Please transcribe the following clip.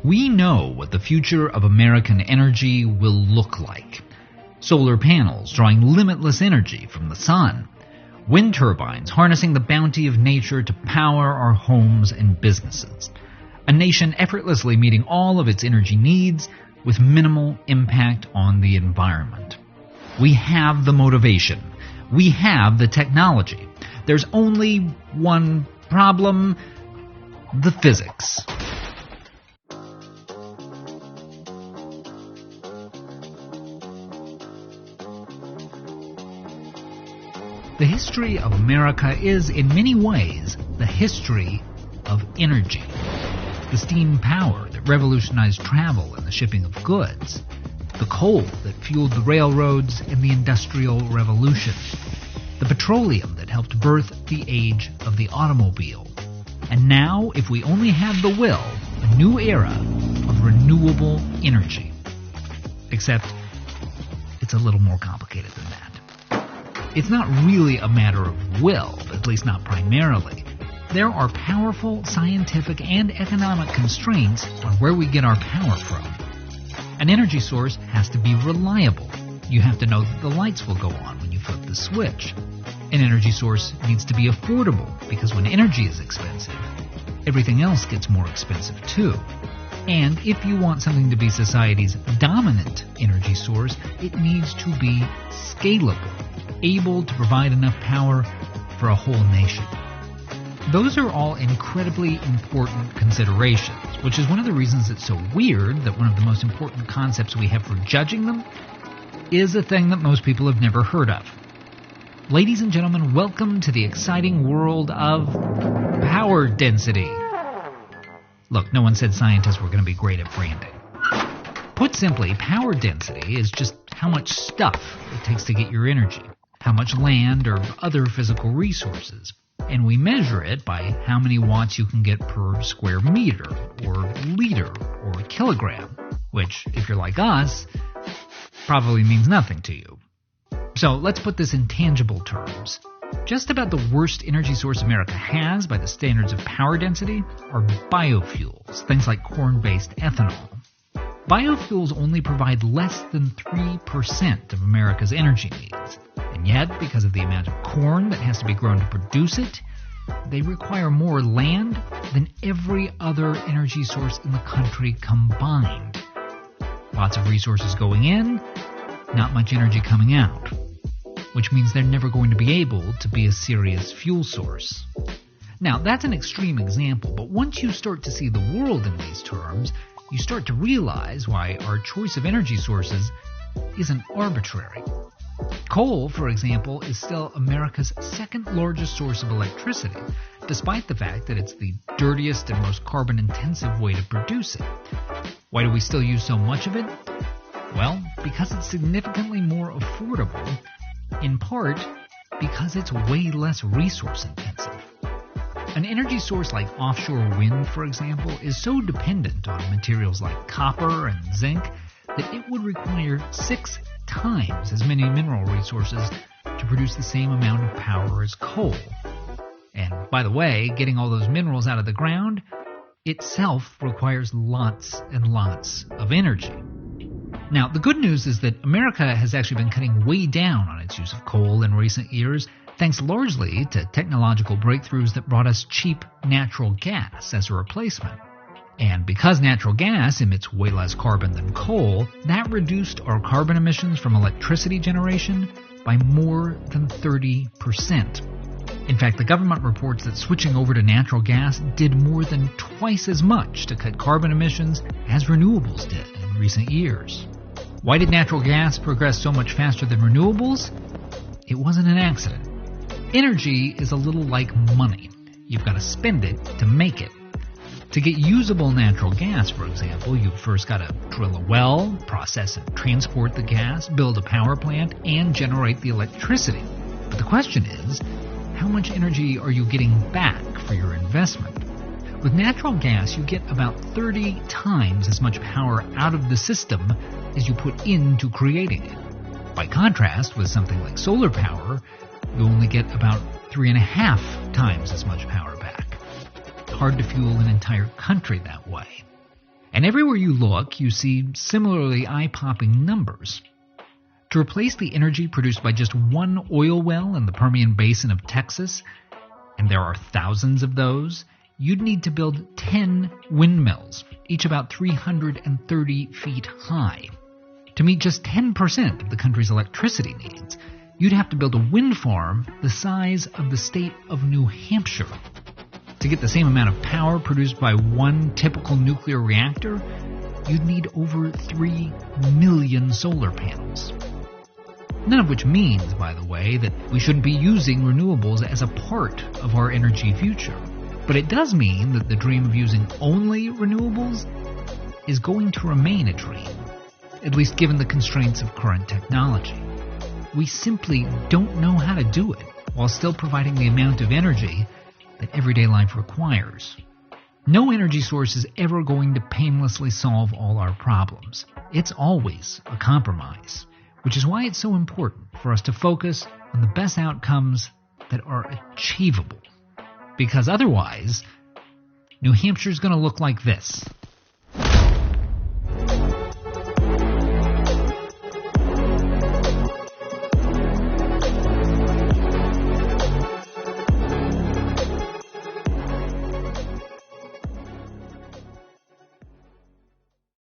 We know what the future of American energy will look like. Solar panels drawing limitless energy from the sun. Wind turbines harnessing the bounty of nature to power our homes and businesses. A nation effortlessly meeting all of its energy needs with minimal impact on the environment. We have the motivation. We have the technology. There's only one problem: the physics. The history of America is, in many ways, the history of energy. The steam power that revolutionized travel and the shipping of goods. The coal that fueled the railroads and the Industrial Revolution. The petroleum that helped birth the age of the automobile. And now, if we only have the will, a new era of renewable energy. Except, it's a little more complicated than that. It's not really a matter of will, at least not primarily. There are powerful scientific and economic constraints on where we get our power from. An energy source has to be reliable. You have to know that the lights will go on when you flip the switch. An energy source needs to be affordable, because when energy is expensive, everything else gets more expensive too. And if you want something to be society's dominant energy source, it needs to be scalable, able to provide enough power for a whole nation. Those are all incredibly important considerations, which is one of the reasons it's so weird that one of the most important concepts we have for judging them is a thing that most people have never heard of. Ladies and gentlemen, welcome to the exciting world of power density. Look, no one said scientists were going to be great at branding. Put simply, power density is just how much stuff it takes to get your energy, how much land or other physical resources. And we measure it by how many watts you can get per square meter, or liter, or kilogram, which, if you're like us, probably means nothing to you. So let's put this in tangible terms. Just about the worst energy source America has by the standards of power density are biofuels, things like corn-based ethanol. Biofuels only provide less than 3% of America's energy needs. And yet, because of the amount of corn that has to be grown to produce it, they require more land than every other energy source in the country combined. Lots of resources going in, not much energy coming out, which means they're never going to be able to be a serious fuel source. Now, that's an extreme example, but once you start to see the world in these terms, you start to realize why our choice of energy sources isn't arbitrary. Coal, for example, is still America's second largest source of electricity, despite the fact that it's the dirtiest and most carbon-intensive way to produce it. Why do we still use so much of it? Well, because it's significantly more affordable, in part because it's way less resource-intensive. An energy source like offshore wind, for example, is so dependent on materials like copper and zinc that it would require 6 times as many mineral resources to produce the same amount of power as coal. And by the way, getting all those minerals out of the ground itself requires lots and lots of energy. Now, the good news is that America has actually been cutting way down on its use of coal in recent years, thanks largely to technological breakthroughs that brought us cheap natural gas as a replacement. And because natural gas emits way less carbon than coal, that reduced our carbon emissions from electricity generation by more than 30%. In fact, the government reports that switching over to natural gas did more than twice as much to cut carbon emissions as renewables did in recent years. Why did natural gas progress so much faster than renewables? It wasn't an accident. Energy is a little like money. You've got to spend it to make it. To get usable natural gas, for example, you've first got to drill a well, process and transport the gas, build a power plant, and generate the electricity. But the question is, how much energy are you getting back for your investment? With natural gas, you get about 30 times as much power out of the system as you put into creating it. By contrast, with something like solar power, you only get about 3.5 times as much power back. Hard to fuel an entire country that way. And everywhere you look, you see similarly eye-popping numbers. To replace the energy produced by just one oil well in the Permian Basin of Texas, and there are thousands of those, you'd need to build 10 windmills, each about 330 feet high. To meet just 10% of the country's electricity needs, you'd have to build a wind farm the size of the state of New Hampshire. To get the same amount of power produced by one typical nuclear reactor, you'd need over 3 million solar panels. None of which means, by the way, that we shouldn't be using renewables as a part of our energy future. But it does mean that the dream of using only renewables is going to remain a dream, at least given the constraints of current technology. We simply don't know how to do it while still providing the amount of energy that everyday life requires. No energy source is ever going to painlessly solve all our problems. It's always a compromise, which is why it's so important for us to focus on the best outcomes that are achievable. Because otherwise, New Hampshire's going to look like this.